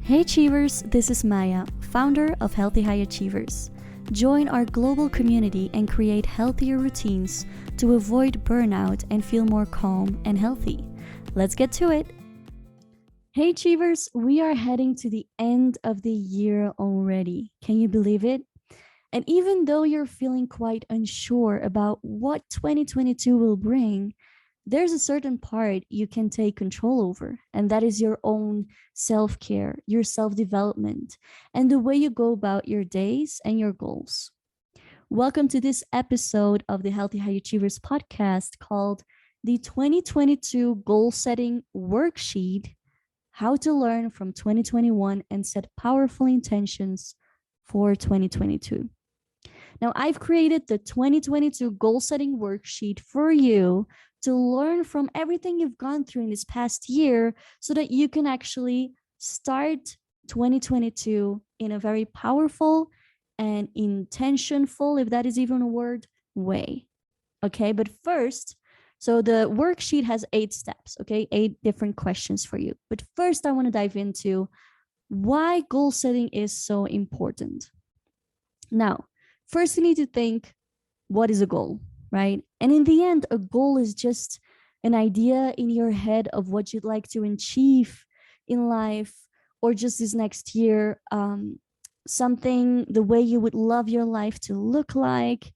Hey Achievers, this is Maya, founder of Healthy High Achievers. Join our global community and create healthier routines to avoid burnout and feel more calm and healthy. Let's get to it. Hey Achievers, we are heading to the end of the year already. Can you believe it? And even though you're feeling quite unsure about what 2022 will bring, there's a certain part you can take control over, and that is your own self-care, your self-development, and the way you go about your days and your goals. Welcome to this episode of the Healthy High Achievers podcast called the 2022 Goal Setting Worksheet: How to Learn from 2021 and Set Powerful Intentions for 2022. Now, I've created the 2022 Goal Setting Worksheet for you to learn from everything you've gone through in this past year so that you can actually start 2022 in a very powerful and intentionful, if that is even a word, way. Okay, but first, so the worksheet has 8 steps, okay, 8 different questions for you. But first, I want to dive into why goal setting is so important. Now, first, you need to think, what is a goal, right? And in the end, a goal is just an idea in your head of what you'd like to achieve in life, or just this next year, something, the way you would love your life to look like.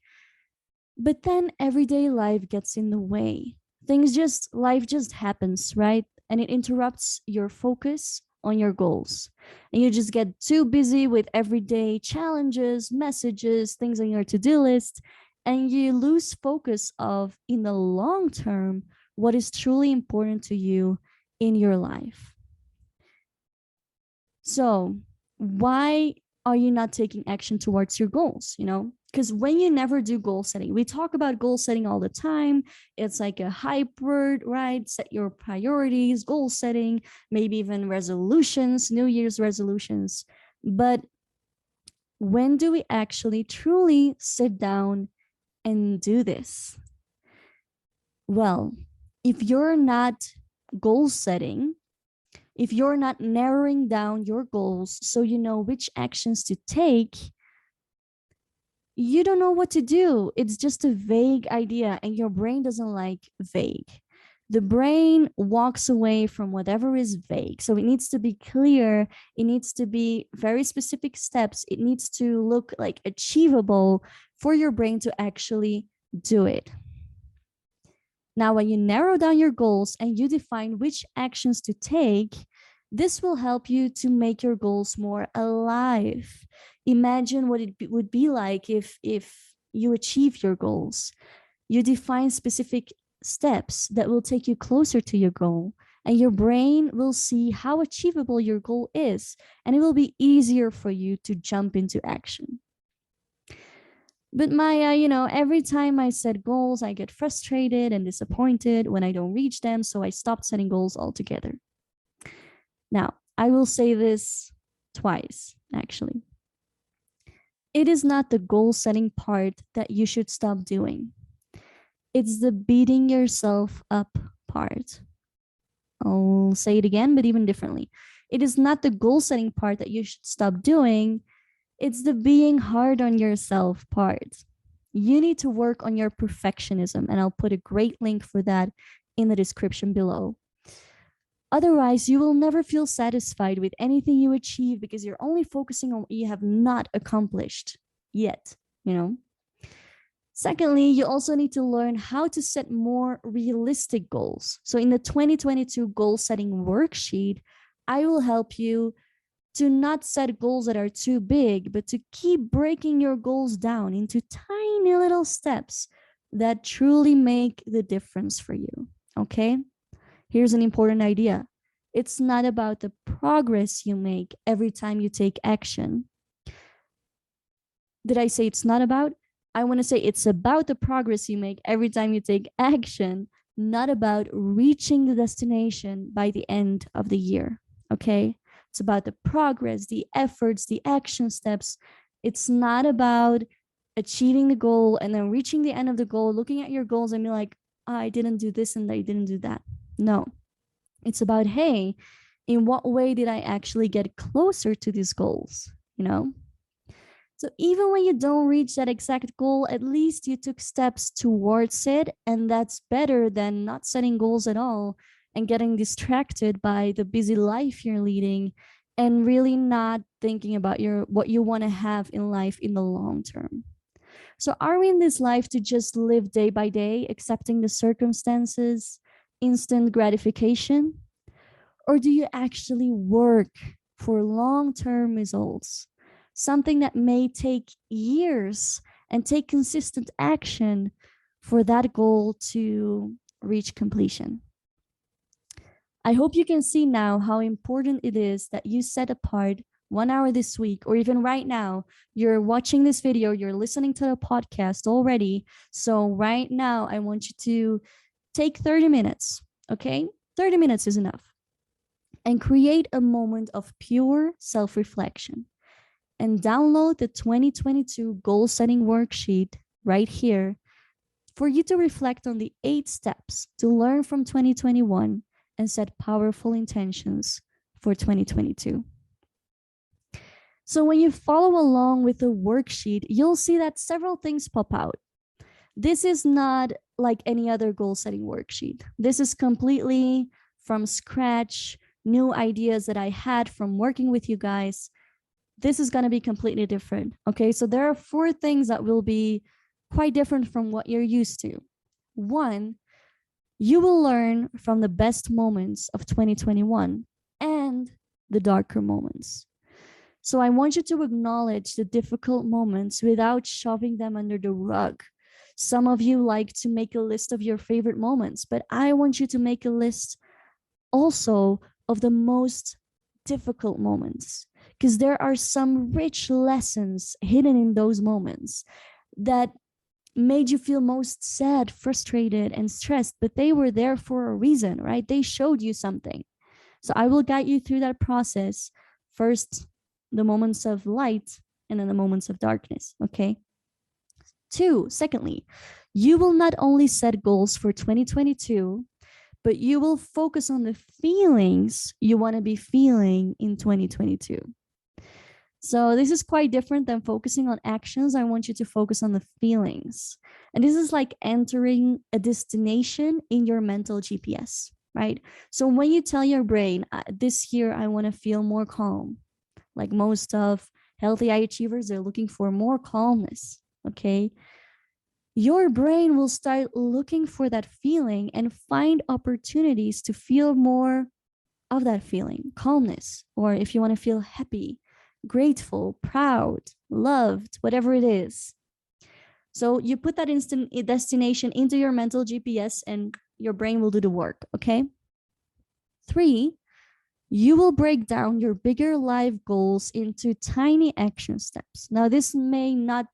But then everyday life gets in the way. Life just happens, right? And it interrupts your focus on your goals. And you just get too busy with everyday challenges, messages, things on your to-do list, and you lose focus of, in the long term, what is truly important to you in your life. So why are you not taking action towards your goals? Because when you never do goal setting, we talk about goal setting all the time. It's like a hype word, right? Set your priorities, goal setting, maybe even resolutions, New Year's resolutions. But when do we actually truly sit down and do this? Well, if you're not goal setting, if you're not narrowing down your goals so you know which actions to take, you don't know what to do. It's just a vague idea, and your brain doesn't like vague. The brain walks away from whatever is vague. So it needs to be clear. It needs to be very specific steps. It needs to look like achievable for your brain to actually do it. Now, when you narrow down your goals and you define which actions to take, this will help you to make your goals more alive. Imagine what it would be like if you achieve your goals. You define specific steps that will take you closer to your goal, and your brain will see how achievable your goal is, and it will be easier for you to jump into action. But Maya, every time I set goals, I get frustrated and disappointed when I don't reach them, so I stopped setting goals altogether. Now, I will say this twice, actually. It is not the goal setting part that you should stop doing. It's the beating yourself up part. I'll say it again, but even differently. It is not the goal setting part that you should stop doing. It's the being hard on yourself part. You need to work on your perfectionism, and I'll put a great link for that in the description below. Otherwise, you will never feel satisfied with anything you achieve because you're only focusing on what you have not accomplished yet, Secondly, you also need to learn how to set more realistic goals. So in the 2022 goal setting worksheet, I will help you to not set goals that are too big, but to keep breaking your goals down into tiny little steps that truly make the difference for you. Okay? Here's an important idea. It's not about the progress you make every time you take action. Did I say it's not about? I want to say it's about the progress you make every time you take action, not about reaching the destination by the end of the year. Okay? It's about the progress, the efforts, the action steps. It's not about achieving the goal and then reaching the end of the goal, looking at your goals and be like, I didn't do this and I didn't do that. No, it's about, hey, In what way did I actually get closer to these goals? You know? So even when you don't reach that exact goal, at least you took steps towards it. And that's better than not setting goals at all and getting distracted by the busy life you're leading and really not thinking about what you want to have in life in the long term. So are we in this life to just live day by day, accepting the circumstances, instant gratification? Or do you actually work for long-term results? Something that may take years and take consistent action for that goal to reach completion. I hope you can see now how important it is that you set apart 1 hour this week, or even right now, you're watching this video, you're listening to the podcast already. So right now, I want you to take 30 minutes, okay? 30 minutes is enough. And create a moment of pure self-reflection. And download the 2022 Goal Setting Worksheet right here for you to reflect on the 8 steps to learn from 2021 and set powerful intentions for 2022. So when you follow along with the worksheet, you'll see that several things pop out. This is not like any other goal setting worksheet. This is completely from scratch, new ideas that I had from working with you guys. This is going to be completely different. Okay, so there are 4 things that will be quite different from what you're used to. 1, you will learn from the best moments of 2021 and the darker moments. So I want you to acknowledge the difficult moments without shoving them under the rug. Some of you like to make a list of your favorite moments, but I want you to make a list also of the most difficult moments, because there are some rich lessons hidden in those moments that made you feel most sad, frustrated, and stressed, but they were there for a reason, right? They showed you something. So I will guide you through that process. First, the moments of light, and then the moments of darkness, okay? 2, secondly, you will not only set goals for 2022, but you will focus on the feelings you want to be feeling in 2022. So this is quite different than focusing on actions. I want you to focus on the feelings. And this is like entering a destination in your mental GPS, right? So when you tell your brain, this year I want to feel more calm, like most of healthy high achievers, they're looking for more calmness, okay? Your brain will start looking for that feeling and find opportunities to feel more of that feeling, calmness, or if you want to feel happy, grateful, proud, loved, whatever it is. So you put that instant destination into your mental GPS and your brain will do the work, okay? 3, you will break down your bigger life goals into tiny action steps. Now, this may not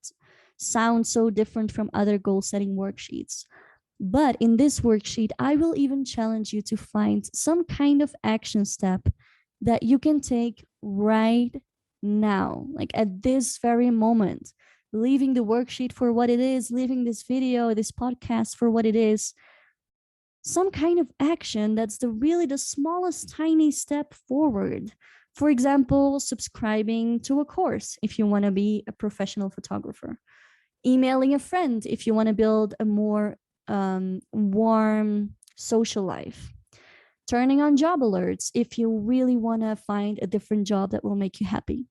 sound so different from other goal setting worksheets, but in this worksheet, I will even challenge you to find some kind of action step that you can take right now, like at this very moment, leaving the worksheet for what it is, leaving this video, this podcast for what it is. Some kind of action that's really the smallest tiny step forward. For example, subscribing to a course if you want to be a professional photographer, emailing a friend if you want to build a more warm social life, turning on job alerts if you really want to find a different job that will make you happy,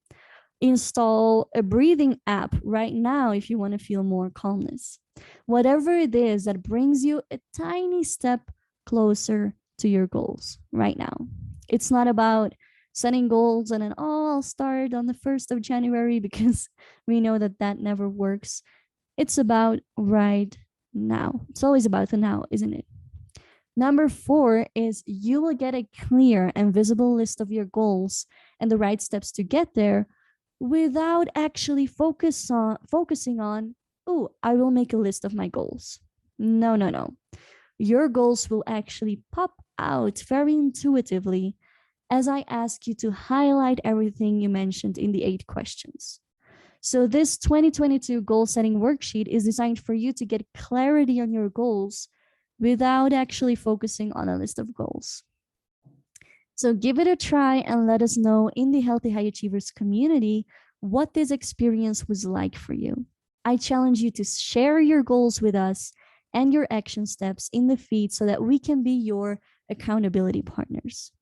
install a breathing app right now if you want to feel more calmness. Whatever it is that brings you a tiny step closer to your goals right now. It's not about setting goals and then, oh, I'll start on the 1st of January because we know that that never works. It's about right now. It's always about the now, isn't it? Number 4 is you will get a clear and visible list of your goals and the right steps to get there without actually focusing on, oh, I will make a list of my goals. No, no, no. Your goals will actually pop out very intuitively as I ask you to highlight everything you mentioned in the 8 questions. So this 2022 goal setting worksheet is designed for you to get clarity on your goals without actually focusing on a list of goals. So give it a try and let us know in the Healthy High Achievers community what this experience was like for you. I challenge you to share your goals with us and your action steps in the feed so that we can be your accountability partners.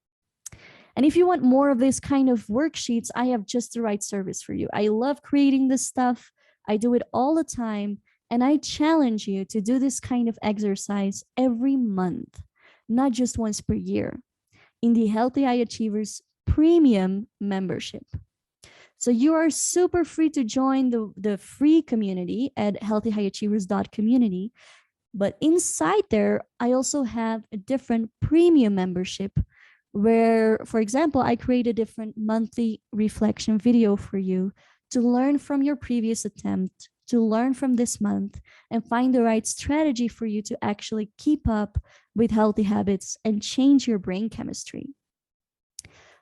And if you want more of this kind of worksheets, I have just the right service for you. I love creating this stuff. I do it all the time. And I challenge you to do this kind of exercise every month, not just once per year, in the Healthy High Achievers Premium membership. So you are super free to join the free community at healthyhighachievers.community. But inside there, I also have a different premium membership where, for example, I create a different monthly reflection video for you to learn from your previous attempt, to learn from this month, and find the right strategy for you to actually keep up with healthy habits and change your brain chemistry.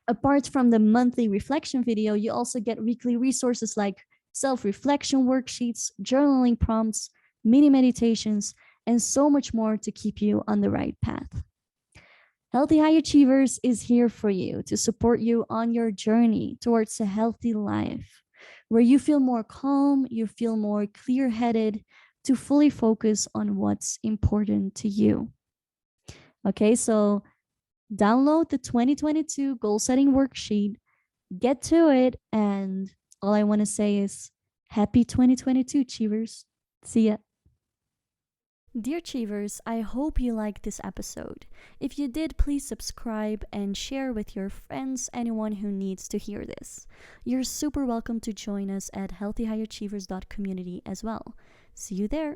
Apart from the monthly reflection video, you also get weekly resources like self-reflection worksheets, journaling prompts, mini meditations, and so much more to keep you on the right path. Healthy High Achievers is here for you to support you on your journey towards a healthy life, where you feel more calm, you feel more clear-headed to fully focus on what's important to you. Okay, so download the 2022 Goal Setting Worksheet, get to it, and all I want to say is happy 2022, Achievers. See ya. Dear Achievers, I hope you liked this episode. If you did, please subscribe and share with your friends, anyone who needs to hear this. You're super welcome to join us at healthyhighachievers.community as well. See you there.